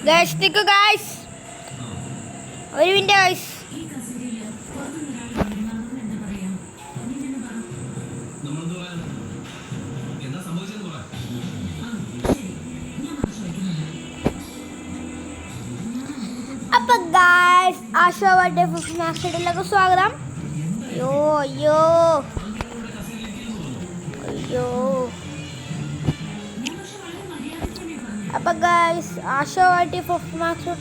Guys നിക്കു guys, ഒരു minute guys. അപ്പൊ guys ആശാവാന്റെ food മാസ്റ്ററിലേക്ക് സ്വാഗതം. അയ്യോ അയ്യോ അയ്യോ. അപ്പൊ ഗൈസ് ആശാവാന്റെ ഫുഡ് മാസ്റ്റർ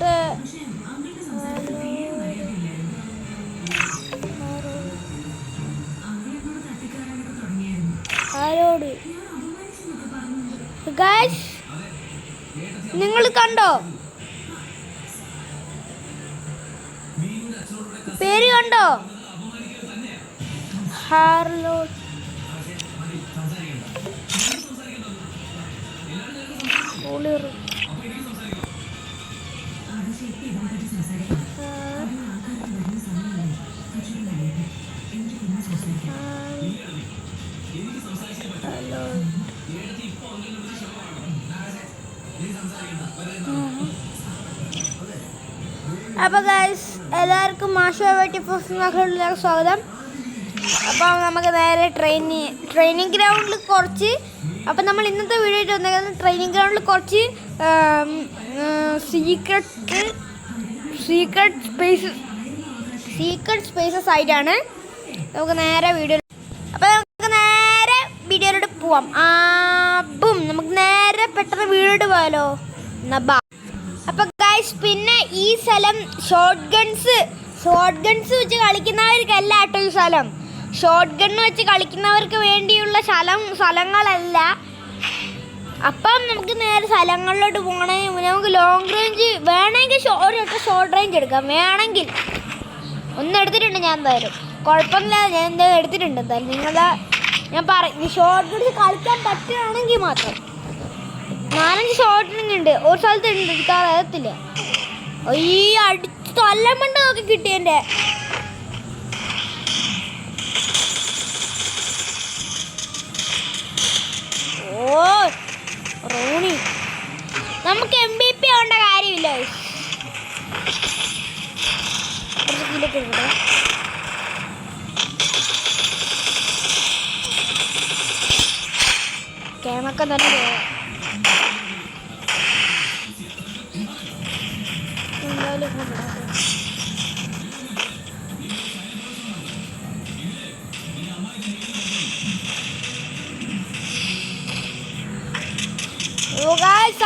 ആരോട് ഗൈസ് നിങ്ങൾ കണ്ടോ? പേര് കണ്ടോ? ഹാർലോ. അപ്പൊ ഗൈസ് എല്ലാവർക്കും ആശാവാന്റെ ഫുഡ് മാസ്റ്ററിലേക്ക് സ്വാഗതം. അപ്പം നമുക്ക് നേരെ ട്രെയിനിങ് ഗ്രൗണ്ടിൽ കുറച്ച്, അപ്പം നമ്മൾ ഇന്നത്തെ വീഡിയോ വന്നേക്കുന്നത് ട്രെയിനിങ് ഗ്രൗണ്ടിൽ കുറച്ച് സീക്രട്ട് സ്പേസസ് ആയിട്ടാണ്. നമുക്ക് നേരെ വീഡിയോയിലോട്ട് പോവാം. നമുക്ക് നേരെ പെട്ടെന്ന് വീഡിയോട്ട് പോയാലോ. അപ്പം ഗൈസ് പിന്നെ ഈ സ്ഥലം ഷോർട്ട് ഗൺസ് വെച്ച് കളിക്കുന്നവർക്കല്ല കേട്ടോ ഈ സ്ഥലം. ഷോർട്ട് ഗണ്ണ് വെച്ച് കളിക്കുന്നവർക്ക് വേണ്ടിയുള്ള സ്ഥലങ്ങളല്ല. അപ്പം നമുക്ക് നേരെ സ്ഥലങ്ങളിലോട്ട് പോകണേ. നമുക്ക് ലോങ് റേഞ്ച് വേണമെങ്കിൽ ഒരൊക്കെ ഷോർട്ട് റേഞ്ച് എടുക്കാം. വേണമെങ്കിൽ ഒന്ന് എടുത്തിട്ടുണ്ട് ഞാൻ, എന്തായാലും കുഴപ്പമില്ലാതെ ഞാൻ എന്തായാലും എടുത്തിട്ടുണ്ട്. എന്തായാലും ഞാൻ പറയും, ഷോർട്ട് ഗണ്ണ് കളിക്കാൻ പറ്റുകയാണെങ്കിൽ മാത്രം. 4-5 ഷോർട്ട് ഉണ്ട്, ഒരു സ്ഥലത്ത് ഉണ്ട്, എടുക്കാൻ അറിയത്തില്ല. ഈ അടിച്ച് തല്ലമണ്ട നോക്കി കിട്ടിയെൻ്റെ. ഓ റോണി, നമുക്ക് MVP ആവേണ്ട കാര്യമില്ല. കേമൊക്കെ തന്നെ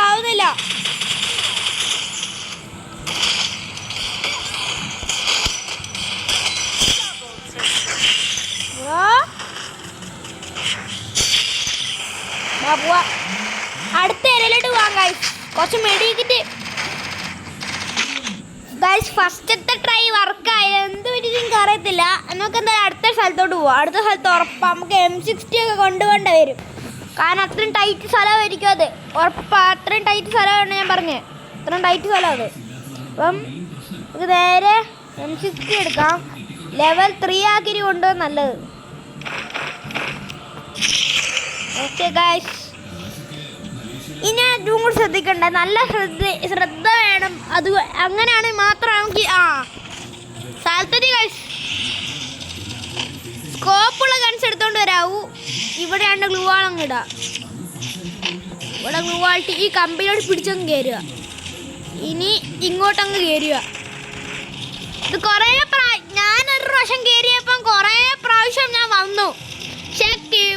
ആവുന്നില്ല. അടുത്ത ഏരിയയിലോട്ട് പോവാം ഗൈസ്. കുറച്ച് മെഡിക്കിറ്റ് ഗൈസ്. ഫസ്റ്റത്തെ ട്രൈ വർക്കായി, എന്ത് പറ്റിയെന്ന് അറിയത്തില്ല. നമുക്ക് എന്തായാലും അടുത്ത സ്ഥലത്തോട്ട് പോവാം. അടുത്ത സ്ഥലത്ത് ഉറപ്പാണ് നമുക്ക് M60 ഒക്കെ കൊണ്ടുപോകേണ്ടി വരും. കാരണം അത്രയും ടൈറ്റ് സ്ഥലമായിരിക്കും അത്, ഉറപ്പാണ്. അത്രയും ടൈറ്റ് സ്ഥലമാണ് ഞാൻ പറഞ്ഞത്, അത്രയും ടൈറ്റ് സ്ഥലം അത്. അപ്പം നമുക്ക് നേരെ M60 എടുക്കാം. ലെവൽ 3 ആക്കി കൊണ്ടുപോകാൻ നല്ലത്. ഓക്കെ ഗൈസ്, ഇനി അതും കൂടി ശ്രദ്ധിക്കണ്ട, നല്ല ശ്രദ്ധ വേണം. അത് അങ്ങനെയാണെങ്കിൽ മാത്രം നമുക്ക് സ്ഥലത്തെത്തി ഗൈസ്. സ്കോപ്പുള്ള ഗൺസ് എടുത്തോണ്ട് വരാവൂ. ഇവിടെയാണ് ഗ്ലൂ വാളങ്ങ് ഇടുക. ഇവിടെ ഗ്ലൂ വാളിട്ട് ഈ കമ്പിലോട്ട് പിടിച്ചങ്ങ് കയറുക. ഇനി ഇങ്ങോട്ടങ്ങ് കയറുക. ഇത് കുറേ ഞാനൊരു പ്രാവശ്യം കയറിയപ്പം കുറേ പ്രാവശ്യം ഞാൻ വന്നു, പക്ഷെ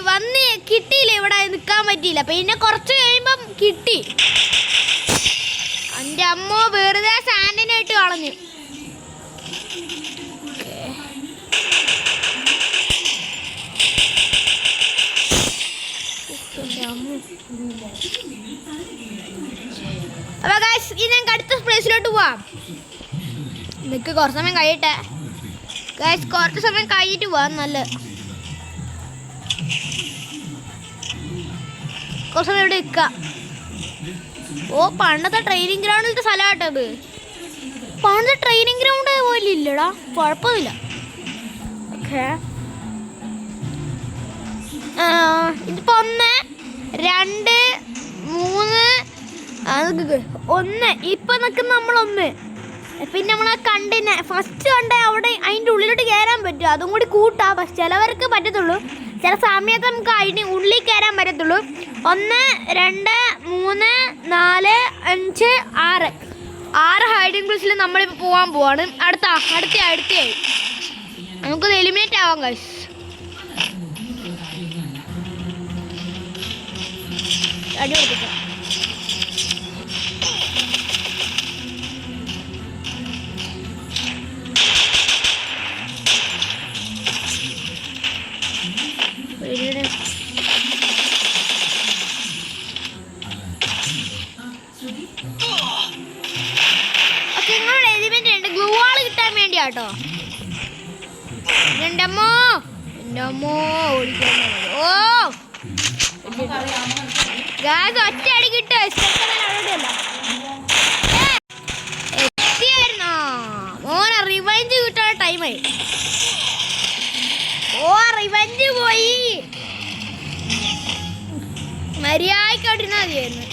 വന്ന് കിട്ടിയില്ല. ഇവിടെ നിൽക്കാൻ പറ്റിയില്ല. പിന്നെ കുറച്ച് കഴിയുമ്പം കിട്ടി. എൻ്റെ അമ്മ വെറുതെ സാൻഡിനായിട്ട് കളഞ്ഞു. അപ്പൊ ഗൈസ് ഇനി ഞങ്ങൾക്ക് അടുത്ത പ്ലേസിലോട്ട് പോവാം. നിനക്ക് കുറച്ച് സമയം കഴിയട്ടെ ഗൈസ്, കുറച്ച് സമയം കഴിഞ്ഞിട്ട് പോവാം. നല്ല കുറച്ച് സമയം ഇവിടെ നിൽക്കാം. ഓ പണ്ടത്തെ ട്രെയിനിങ് ഗ്രൗണ്ടിലത്തെ സ്ഥലമാട്ടത്. പണ്ടത്തെ ട്രെയിനിങ് ഗ്രൗണ്ട് പോലെ ഇല്ലടാ, കുഴപ്പമില്ല. ഓക്കെ, ഇതിപ്പോൾ 2 3 1. ഇപ്പൊ നിൽക്കുന്ന നമ്മളൊന്ന്. പിന്നെ നമ്മളെ കണ്ടിന് ഫസ്റ്റ് കണ്ട അവിടെ അതിൻ്റെ ഉള്ളിലോട്ട് കയറാൻ പറ്റും. അതും കൂടി കൂട്ടാം. പക്ഷെ ചിലവർക്ക് പറ്റത്തുള്ളൂ. ചില സമയത്ത് നമുക്ക് അതിന് ഉള്ളിൽ കയറാൻ പറ്റത്തുള്ളൂ. 1 2 3 4 5 6 ഹൈഡിങ് പ്ലേസിൽ നമ്മളിപ്പോൾ പോകാൻ പോവാണ്. അടുത്തയായി നമുക്കത് എലിമിനേറ്റ് ആവാം ഗൈസ്. അടിപൊളിക്കാം. കിട്ടാൻ വേണ്ടിയാട്ടോ. എൻ്റെ അമ്മോ ഓടിക്കാൻ. ഒറ്റയടി കിട്ടോ എത്തിയായിരുന്നോ മോനെ? റിവഞ്ച് കിട്ടാൻ ടൈമായി. റിവഞ്ച് പോയി. മര്യാദക്കോട്ടിരുന്നാ മതിയായിരുന്നു.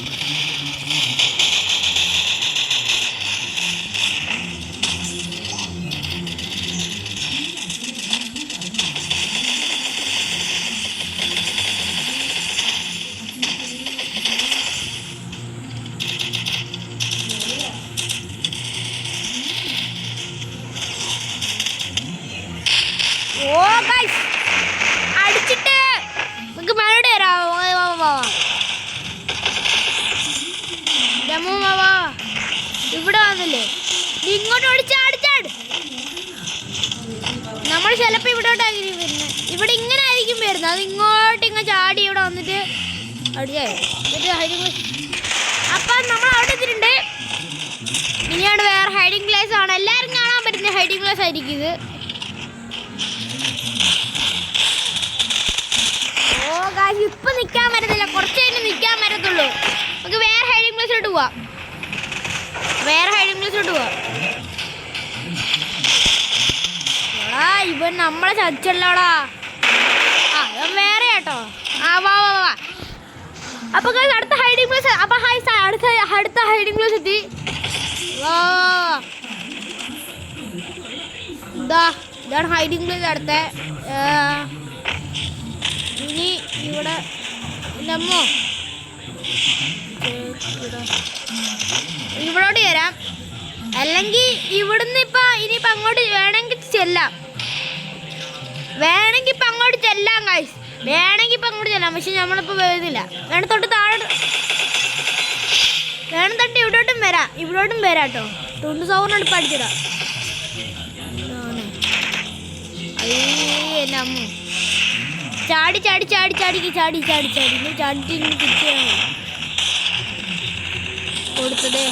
അടിച്ചിട്ട് നമുക്ക് മേലോട്ട് വരാം. ഇവിടെ വന്നില്ലേ? ഇങ്ങോട്ട് ഓടിച്ചാട്. നമ്മൾ ചിലപ്പോൾ ഇവിടോട്ടായിരിക്കും വരുന്നത്. ഇവിടെ ഇങ്ങനെ ആയിരിക്കും വരുന്നത്. അത് ഇങ്ങോട്ട് ചാടി ഇവിടെ വന്നിട്ട് അടിച്ചായി. അപ്പം നമ്മൾ അവിടെ എത്തിയിട്ടുണ്ട്. ഇനിയാണ് വേറെ ഹൈഡിങ് പ്ലേസ് ആണ്. എല്ലാവരും കാണാൻ പറ്റുന്ന ഹൈഡിങ് പ്ലേസ് ആയിരിക്കും ഇത്. ഇപ്പൊ നിക്കാൻ പറ്റത്തില്ല. കുറച്ച് കഴിഞ്ഞ് നിക്കാൻ പറ്റത്തുള്ളൂ. നമുക്ക് വേറെ ഹൈഡിങ് പ്ലേസിലോട്ട് പോവാം. ഇവൻ നമ്മളെ ചതിച്ചല്ലോടാ. ഇവൻ വേറെ കേട്ടോ. വാ. അപ്പൊ അടുത്ത ഹൈഡിങ് പ്ലേസ്. അപ്പൊ അടുത്ത ഹൈഡിങ് പ്ലേസ് എത്തി. ഇതാണ് ഹൈഡിങ് പ്ലേസ്. അടുത്ത ഇനി ഇവിടെ നമ്മോ ഇവിടോട്ട് വരാം. അല്ലെങ്കിൽ ഇവിടുന്ന് ഇനിയിപ്പോൾ അങ്ങോട്ട് വേണമെങ്കിൽ ചെല്ലാം. ഗൈസ്. വേണമെങ്കിൽ ഇപ്പം അങ്ങോട്ട് ചെല്ലാം. പക്ഷെ നമ്മളിപ്പോൾ വരുന്നില്ല. വേണം തൊട്ട് ഇവിടോട്ടും വരാം കേട്ടോ. തുണ്ട് സൗണ്ട് ഇപ്പം അടിച്ചിടാം. എൻ്റെ അമ്മ ചാടി തിരിച്ചു കൊടുത്തതേ.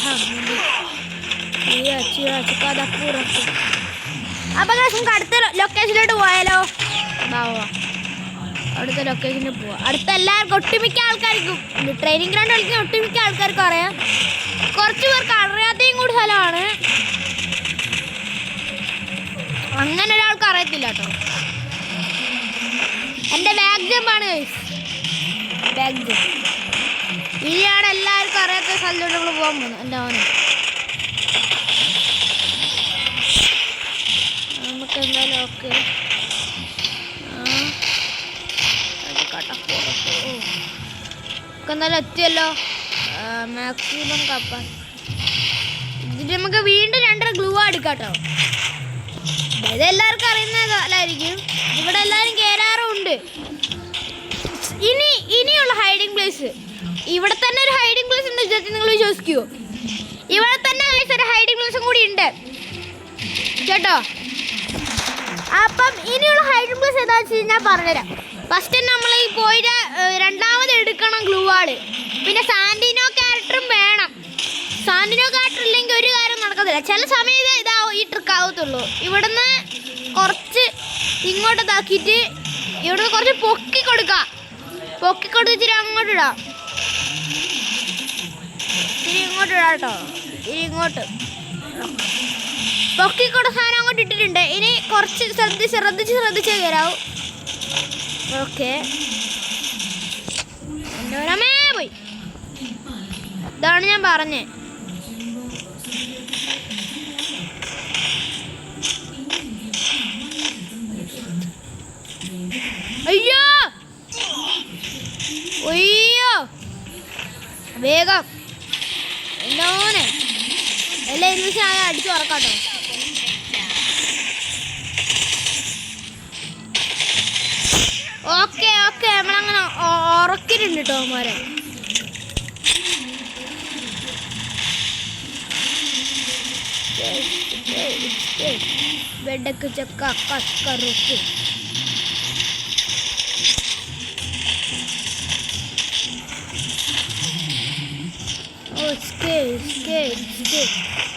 അപ്പൊ നമുക്ക് അടുത്ത ലൊക്കേഷനിലോട്ട് പോയാലോ? അടുത്ത ലൊക്കേഷനിൽ പോവാം. അടുത്ത എല്ലാവർക്കും ഒട്ടുമിക്ക ആൾക്കാർക്കും ട്രെയിനിങ് ഗ്രൗണ്ട് കളിക്കുന്ന ഒട്ടുമിക്ക ആൾക്കാർക്കും അറിയാം. കുറച്ച് പേർക്ക് അറിയാത്തയും കൂടി സ്ഥലമാണ്. അങ്ങനെ ഒരാൾക്ക് അറിയത്തില്ല കേട്ടോ. എൻ്റെ ബാക്ക് ജമ്പാണ് ബാക്ക് ജമ്പ്. ഇനിയാണ് എല്ലാവർക്കും അറിയാത്ത സ്ഥലത്തോട്ട് നമ്മൾ പോകാൻ പോകുന്നത്. എൻ്റെ മോനെ നമുക്ക് എന്തായാലും ഓക്കെ. എന്തായാലും എത്തിയല്ലോ. മാക്സിമം കപ്പാൻ ഇതിൽ നമുക്ക് വീണ്ടും 2 ഗ്ലൂ എടുക്കാം കേട്ടോ. ഇതെല്ലാവർക്കും അറിയുന്ന സ്ഥലമായിരിക്കും. ഇവിടെ എല്ലാവരും കയറാറുണ്ട്. ഇനിയുള്ള ഹൈഡിങ് പ്ലേസ് ഇവിടെ തന്നെ ഒരു ഹൈഡിങ് പ്ലേസ് ഉണ്ട്. നിങ്ങൾ വിശ്വസിക്കുമോ? ഇവിടെ തന്നെ ഒരു ഹൈഡിങ് പ്ലേസും കൂടി ഉണ്ട് കേട്ടോ. അപ്പം ഇനിയുള്ള ഹൈഡിങ് പ്ലേസ് ഏതാണെന്ന് വെച്ച് കഴിഞ്ഞാൽ പറഞ്ഞുതരാം. ഫസ്റ്റ് നമ്മൾ ഈ പോയിട്ട് രണ്ടാമത് എടുക്കണം ഗ്ലൂ വാള്. പിന്നെ സാന്റിനോ ക്യാരക്ടറും വേണം. സാന്റിനോ ക്യാരക്ടർ ഇല്ലെങ്കിൽ ഒരു കാര്യം നടക്കത്തില്ല. ചില സമയത്ത് ഈ ട്രിക്ക് ആവത്തുള്ളൂ. ഇവിടുന്ന് കുറച്ച് ഇങ്ങോട്ട് ഇതാക്കിയിട്ട് ഇവിടുന്ന് കുറച്ച് പൊക്കി കൊടുക്കാം. പൊക്കി കൊടുത്തിട്ട് അങ്ങോട്ട് ഇടാം. ഇങ്ങോട്ട് ഇടാം കേട്ടോ. ഇങ്ങോട്ട് പൊക്കിക്കൊട സാധനം അങ്ങോട്ട് ഇട്ടിട്ടുണ്ട്. ഇനി കുറച്ച് ശ്രദ്ധിച്ച് കയറാവും. ഓക്കെ. എൻ്റെ ഇതാണ് ഞാൻ പറഞ്ഞേ. അയ്യോ അയ്യോ വേഗം എന്നോനെ എല്ലാ ഇൻവെസ്റ്റ് അടിച്ചു ഉറക്കാട്ടോ. ഓക്കെ ഓക്കെ നമ്മളങ്ങനെ ഉറക്കിട്ടുണ്ട് കേട്ടോ അവന്മാരെ. ബെഡക്ക് ചക്ക കറുപ്പ്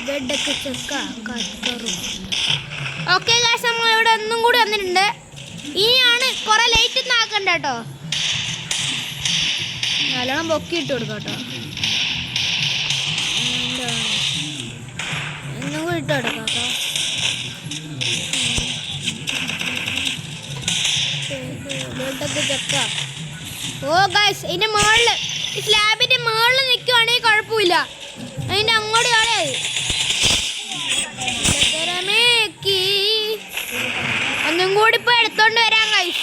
ബെഡൊക്കെ ചക്ക കറുപ്പ്. ഓക്കെ ഗായ്സ് നമ്മൾ ഇവിടെ ഒന്നും കൂടി വന്നിട്ടുണ്ട്. ഇനിയാണ് കുറെ ലൈറ്റ് ഒന്നും ആക്കണ്ട കേട്ടോ. നല്ലോണം പൊക്കി ഇട്ട് കൊടുക്കാം കേട്ടോ. ഒന്നും കൂടി ഇട്ട് കൊടുക്കാം കേട്ടോ. ബെഡൊക്കെ ചക്ക. ഓ ഗായ്സ് ഇതിന്റെ മുകളില് ഈ സ്ലാബിന്റെ മുകളിൽ നിൽക്കുവാണെങ്കിൽ കുഴപ്പമില്ല. അതിന്റെ അങ്ങോട്ട് ആളെ ഒന്നും കൂടി ഇപ്പൊ എടുത്തോണ്ട് വരാം ഗൈസ്.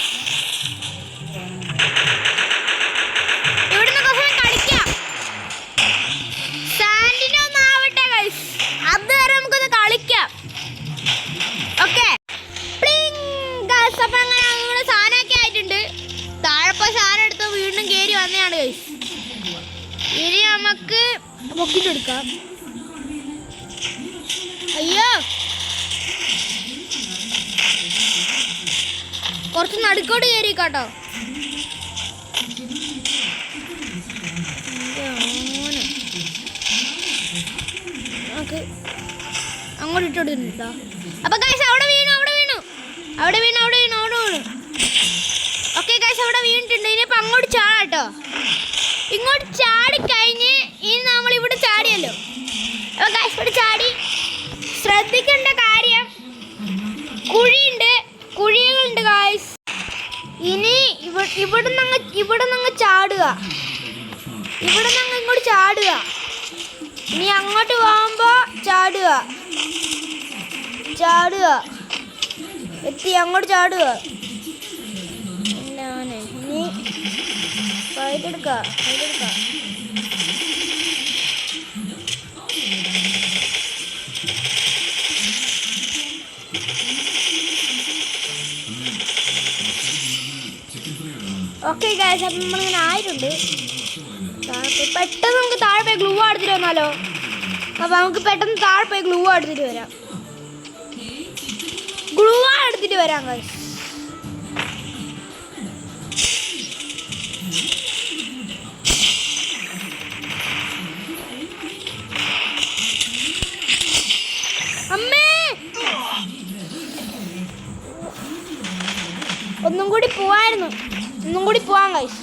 ഇവിടുന്ന് കുറച്ച് കളിക്കാം. സാൻഡിനെ ഒന്ന് ആവട്ടെ ഗൈസ്, അതുവരെ നമുക്കൊന്ന് കളിക്കാം. Okay guys. അപ്പൊ അങ്ങനെ സാധനമൊക്കെ ആയിട്ടുണ്ട്. താഴെപ്പോ സാധനം എടുത്ത് വീണ്ടും കയറി വന്നതാണ് ഗൈസ്. ഇനി നമുക്ക് പൊക്കിട്ട് എടുക്കാം. അയ്യോ കുറച്ച് നടുക്കോട്ട് കയറി കേട്ടോ. ഓക്കെ അങ്ങോട്ട് ഇട്ട് കൊടുത്തിട്ടുണ്ടോ. അപ്പൊ ഗൈസ് അവിടെ വീണു. ഓക്കെ ഗൈസ് അവിടെ വീണിട്ടുണ്ട്. ഇനിയിപ്പോൾ അങ്ങോട്ട് ചാടാട്ടോ. ഇങ്ങോട്ട് ചാടിക്കഴിഞ്ഞ് ഇനി നമ്മൾ ഇവിടെ ചാടിയല്ലോ. അപ്പോൾ ഗൈസ് ഇവിടെ ചാടി ശ്രദ്ധിക്കേണ്ട കാര്യം കുഴികളുണ്ട് ഗൈസ്. ഇനി ഇവിടെ നിന്ന് ചാടുക. ഇവിടെ നിന്ന് ഇങ്ങോട്ട് ചാടുക. ഇനി അങ്ങോട്ട് പോകുമ്പോൾ ചാടുക എത്തി അങ്ങോട്ട് ചാടുക. ഇനി എടുക്ക. ഓക്കെ ഗൈസ് അപ്പം നമ്മളിങ്ങനെ ആയിട്ടുണ്ട്. പെട്ടെന്ന് നമുക്ക് താഴെ പോയി ഗ്ലൂ എടുത്തിട്ട് വന്നാലോ. അപ്പം നമുക്ക് പെട്ടെന്ന് താഴെ പോയി ഗ്ലൂ എടുത്തിട്ട് വരാം ഗൈസ്. അമ്മേ ഒന്നും കൂടി പോവാൻ ഗൈസ്.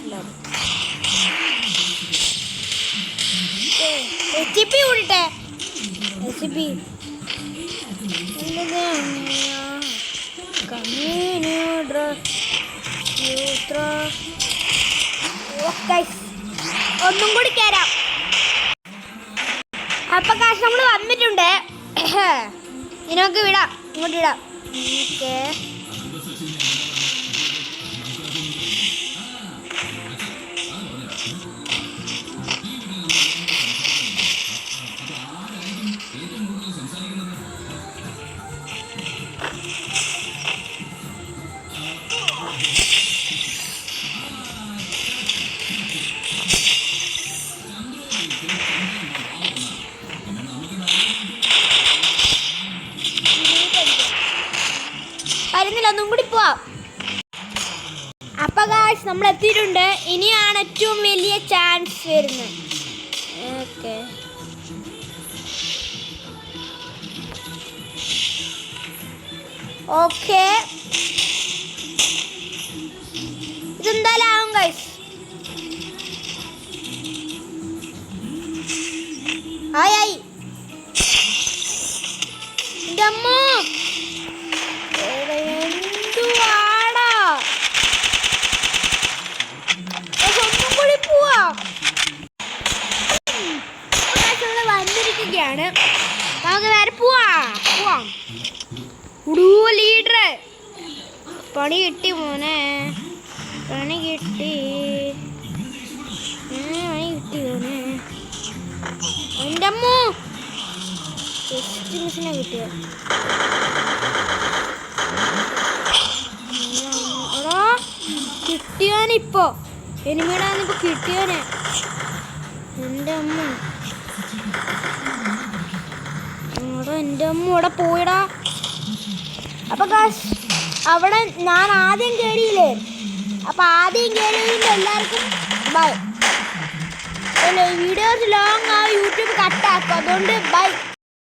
റെസിപ്പി കൂടിട്ടെ. റെസിപ്പി ഒന്നും കൂടി കയറാം. അപ്പൊ കാശ് നമ്മൾ വന്നിട്ടുണ്ട്. ഇനി നമുക്ക് ഇങ്ങോട്ട് വിടാം. ഓക്കെ ഒന്നും കൂടി പോവാം. അപ്പൊ ഗായ്സ് നമ്മൾ എത്തിയിട്ടുണ്ട്. ഇനിയാണ് ഏറ്റവും വലിയ ചാൻസ് വരുന്നത്. ഓക്കെ ഇതെന്തായാലും ആവും ഗായ്സ്. ആയി എൻ്റെ അമ്മ എന്തുവാടാ. ഒന്നും കൂടി പോവാ. ആണ്. നമുക്ക് നേരെ പോവാം. ലീഡർ പണി കിട്ടി മോനെ, പണി കിട്ടി മോനെ. എൻ്റെ അമ്മ മിഷനെ കിട്ടിയോ? കിട്ടിയാനിപ്പോ എനിമിടാന്നിപ്പോ കിട്ടിയാനെ. എൻ്റെ അമ്മ എൻ്റെ അമ്മ ഇവിടെ പോയിടാ. അപ്പൊ അവിടെ ഞാൻ ആദ്യം കയറിയില്ലേ, അപ്പൊ ആദ്യം കയറിയതിൽ എല്ലാവർക്കും ബൈ. വീഡിയോസ് ലോങ് ആ യൂട്യൂബ് കട്ടാക്കും, അതുകൊണ്ട് ബൈ.